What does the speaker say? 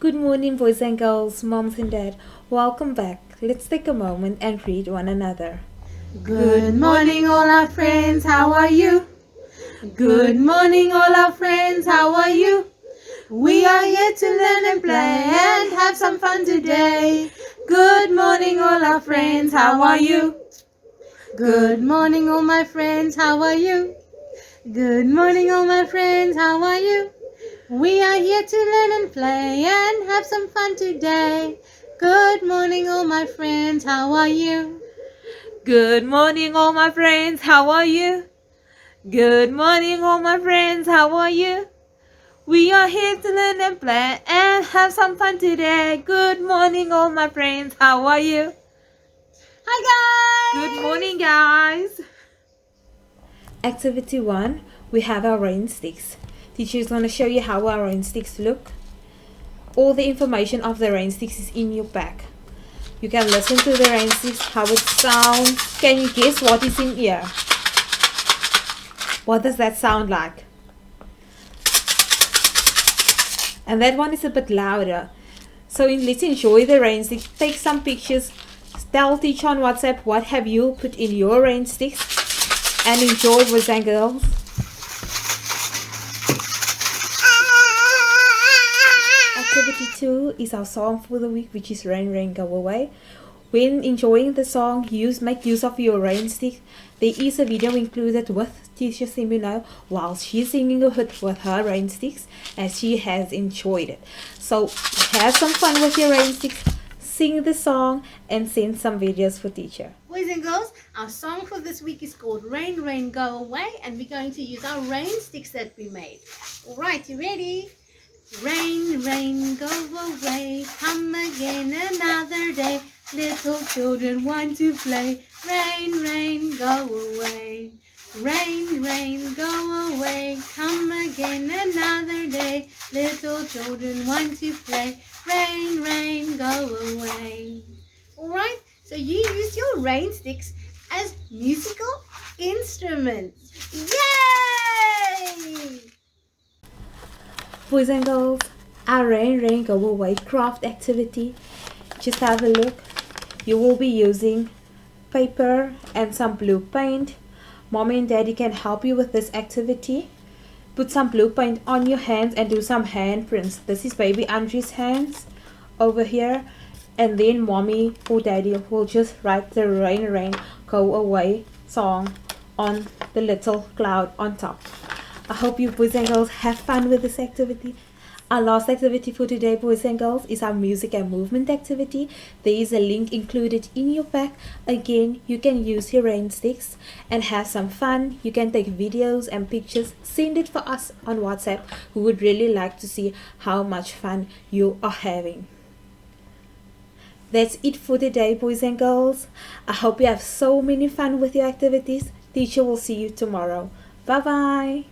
Good morning, boys and girls, moms and dad. Welcome back. Let's take a moment and read one another. Good morning, all our friends, how are you? Good morning, all our friends, how are you? We are here to learn and play and have some fun today. Good morning, all our friends, how are you? Good morning, all my friends, how are you? Good morning, all my friends, how are you? We are here to learn and play and have some fun today. Good morning, all my friends, how are you? Good morning, all my friends. How are you? Good morning, all my friends. How are you? We are here to learn and play and have some fun today. Good morning, all my friends. How are you? Hi, guys! Good morning, guys. Activity 1. We have our rain sticks. Teacher is going to show you how our rain sticks look. All the information of the rain sticks is in your pack. You can listen to the rain sticks, how it sounds. Can you guess what is in here? What does that sound like? And that one is a bit louder. So let's enjoy the rain sticks. Take some pictures. Tell teacher on WhatsApp what have you put in your rain sticks. And enjoy, boys and girls. Activity 2 is our song for the week, which is Rain Rain Go Away. When enjoying the song, make use of your rain stick. There is a video included with teacher Simino while she's singing with her rain sticks, and she has enjoyed it. So have some fun with your rain sticks, sing the song, and send some videos for teacher. Boys and girls, our song for this week is called Rain Rain Go Away, and we're going to use our rain sticks that we made. Alright, you ready? Rain, rain, go away, come again another day. Little children want to play. Rain, rain, go away. Rain, rain, go away, come again another day. Little children want to play. Rain, rain, go away. Alright, so you use your rain sticks as musical instruments. Yay! Boys and girls, our Rain Rain Go Away craft activity. Just have a look. You will be using paper and some blue paint. Mommy and Daddy can help you with this activity. Put some blue paint on your hands and do some handprints. This is baby Andrew's hands over here. And then Mommy or Daddy will just write the Rain Rain Go Away song on the little cloud on top. I hope you boys and girls have fun with this activity. Our last activity for today, boys and girls, is our music and movement activity. There is a link included in your pack. Again, you can use your rain sticks and have some fun. You can take videos and pictures. Send it for us on WhatsApp. We would really like to see how much fun you are having. That's it for today, boys and girls. I hope you have so many fun with your activities. Teacher will see you tomorrow. Bye-bye.